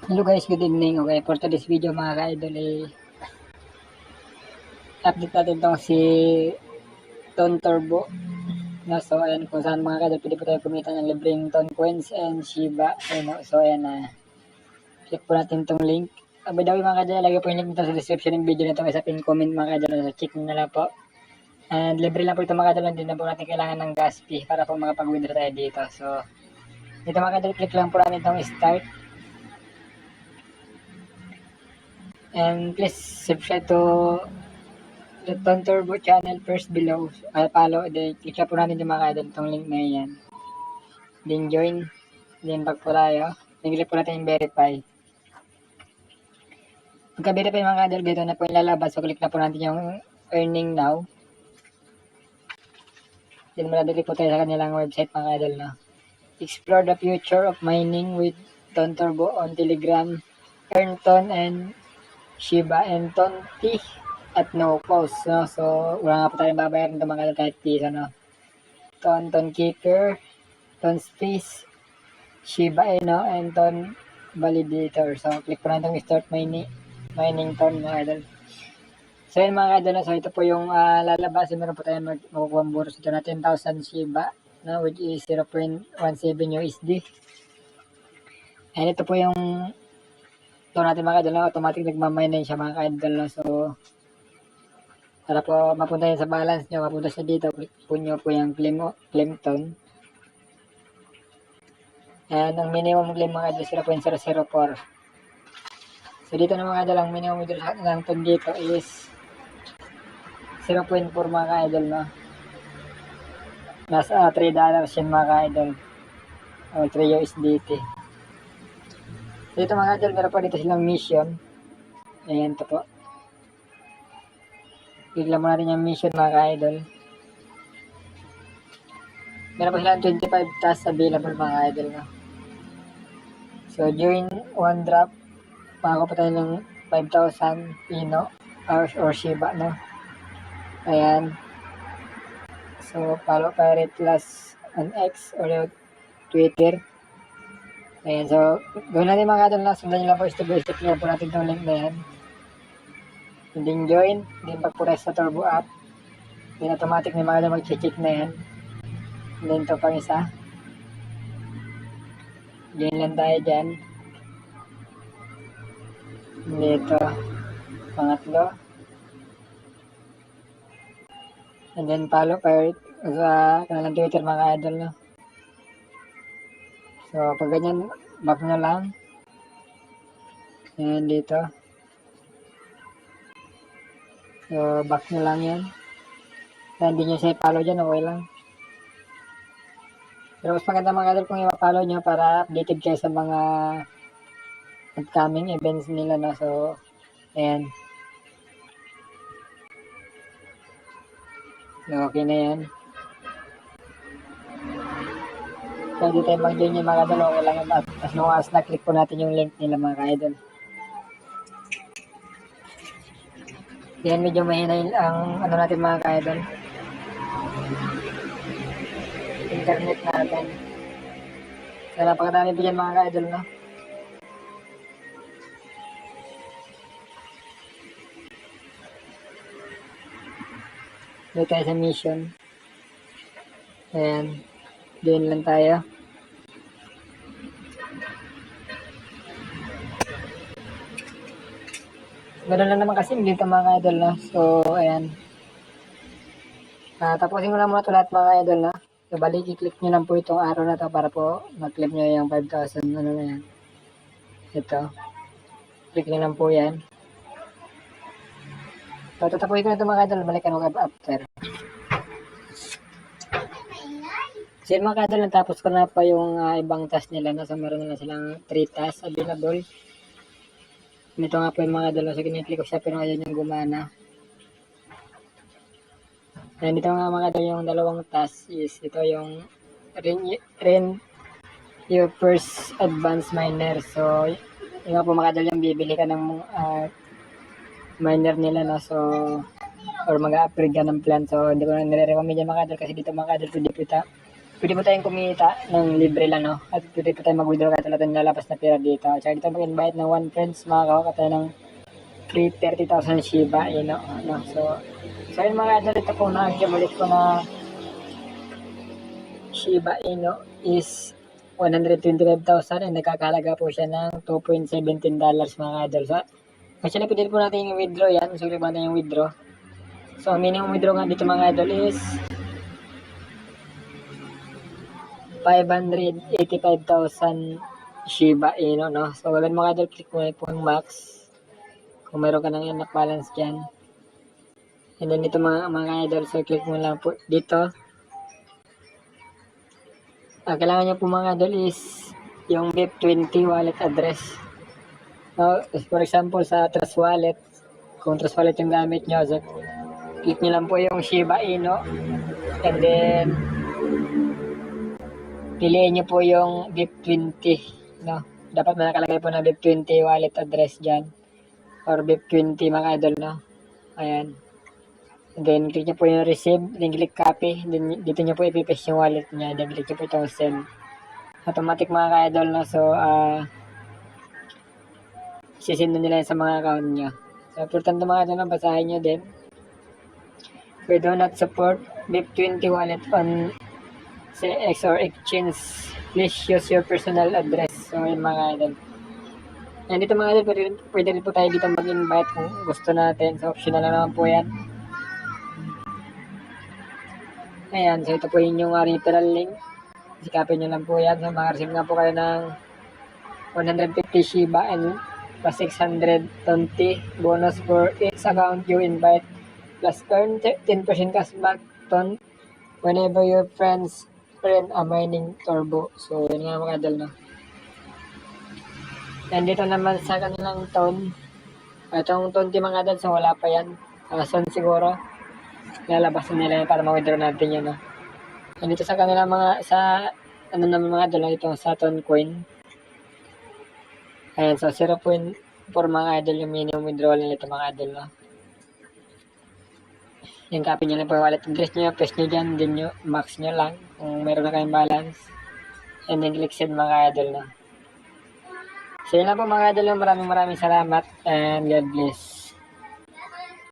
Hello guys, good evening. Okay, for today's video mga ka-idol, update natin tong si Ton Turbo. No, so ayan kung saan mga ka-idol, pwede po tayo kumita ng libreng Ton Coins and Shiba. No? So ayan click po natin tong link. By the way mga ka-idol, lagay po yung link nito sa description ng video nito, sa pin comment mga ka-idol. So check nyo na lang po. And libre lang po ito mga ka-idol, hindi na po natin kailangan ng gas fee para po makapag-withdraw tayo dito. So dito mga ka-idol, click lang po natin itong start. And please subscribe to the Ton Turbo channel first below. Follow, then click po natin yung mga ka-idol itong link na yan. Then join, then back po tayo. Then click po natin yung verify. Pagka-verify mga ka-idol, dito na po yung lalabas. So click na po natin yung earning now. Then maladali po tayo sa kanilang website mga ka-idol. No? Explore the future of mining with Ton Turbo on Telegram. Earn Ton and Shiba and Ton T at no cost. No? So wala nga po tayong babayaran ito mga ka-idol kahit piso. No? Ton Keeper, Ton Space, Shiba Inu, and Ton Validator. So click po natin yung start mining Ton mga idol. So yun mga idol, so ito po yung lalabas. Meron po tayo makukuha ang bonus ito na 10,000 Shiba, no, which is 0.17 USD. And ito po yung ito natin mga idol, automatic nagmamine na siya mga idol. No? So para po mapunta yan sa balance nyo, mapunta siya dito, click po nyo po yung claim Ton. And ang minimum claim mga idol 0.004. So dito na mga idol, ang minimum withdrawal ng Ton dito is 0.4 mga ka-idol, no? Nasa $3 yan mga ka-idol. O 3 USDT. Dito mga ka-idol, meron po dito silang mission. Ayan ito po. Bigla mo natin yung mission mga ka-idol. Meron po silang 25 tasks available mga ka-idol, no? So during one drop, makakuha tayo ng 5,000 Inu or Shiba, no? Ayan. So, follow Pirate Plus on X or Twitter. Ayan. So, gawin natin mga kadol na. Sundan nyo lang po step by step. Clear po natin itong link na yan. And then join. Then pag po sa Turbo app. Then automatic may mga kadol mag-check na yan. And then ito pang isa. Join lang tayo dyan. And dito. Pangatlo. And then follow Pirate sa kanilang Twitter mga idol, no? So pag ganyan, back nyo lang. And dito. So back nyo lang yan. Kaya hindi nyo siya i-follow dyan, okay lang. Pero mas maganda mga idol kung i-follow nyo para updated kayo sa mga upcoming events nila, no? So, ayan. So, okay na yan. So, hindi tayo mag-join yung mga idol, okay lang yan. As long as na-click po natin yung link nila mga idol. Yan, medyo mahina ang ano natin mga idol. Internet natin. So, napakadami po dyan mga idol, no? Dito tayo sa mission. Ayan. Doon lang tayo. Ganun lang naman kasi dito mga idol, no? So, ayan. Tapusin ko lang muna ito lahat mga idol, no? So, balik i-click nyo lang po itong arrow na to para po mag-clip nyo yung 5,000. Ano na yan. Ito. Click nyo lang po yan. So, tatapusin ko na ito mga idol. Balikan ko after. So, mga kadol, natapos ko na pa yung ibang task nila. No? So, meron na silang 3 tasks available. Ito nga po yung mga kadol. So, kinitlik ko siya pero ayaw niyang gumana. And ito nga mga kadol, yung dalawang task is ito yung rent your first advanced miner. So, yun nga po mga kadol, yung bibili ka ng miner nila. No? So, or mag-upgrade ka ng plan. So, hindi ko na nire-recommend yan mga kadol kasi dito mga kadol, pwede po tayong kumita ng libre lang, no? At pwede po tayong mag-withdraw kahit wala tayong lalabas na pera dito. At saka dito mag-invite ng 1 friends, makakakuha tayo ng free 30,000 Shiba Inu, no? So yun mga idol, ito po nag-accumulate ko na Shiba Inu is 125,000 and nagkakahalaga po siya ng $2.17 mga idol. So, actually, pwede po natin yung withdraw yan. So, pwede natin yung withdraw. So, minimum withdraw nga dito mga idol is 585,000 Shiba Inu, no? So, gagawin mga idol, click mo po yung max. Kung mayroon ka ng enough balance dyan. And then dito mga idol, so click mo lang po dito. Kailangan nyo po mga idol is yung BIP20 wallet address. So, for example, sa Trust Wallet, kung Trust Wallet yung gamit nyo, so click nyo lang po yung Shiba Inu. And then, piliin nyo po yung BIP20. No? Dapat may nakalagay po na BIP20 wallet address dyan. Or BIP20 mga idol, no? Ayan. And then, click nyo po yung receive, then click copy, then dito nyo po ipipaste yung wallet niya, then click nyo po itong send. Automatic mga ka-idol, no? So, sisend na nila sa mga account nyo. So, importante mga idol, basahin nyo din. We do not support BIP20 wallet on CX or exchange. Please use your personal address. So, yun mga idol. And dito mga idol, pwede rin po tayo dito mag-invite kung gusto natin. So, optional na naman po yan. Ayan, so ito po yung referral link. Sikapin nyo lang po yan. So, makareceive nga po kayo ng 150 Shiba and plus 620 bonus for each account you invite. Plus earn 10% cashback ton whenever your friends earn a mining turbo. So, yun nga mga idol, no? And dito naman sa kanilang ton. Itong 20 mga idol, so wala pa yan. Soon siguro. Lalabas nila para ma-withdraw natin yun, no? And dito sa kanila ano naman mga idol, ito sa Saturn coin. Ayan, so 0.4 mga idol yung minimum withdrawal nila ito mga idol, no? Yung copy nyo lang po yung wallet address nyo, paste nyo dyan, din nyo, max nyo lang kung meron na kayong balance. And then click send mga idol, no? So yun lang po mga idol, maraming salamat and God bless.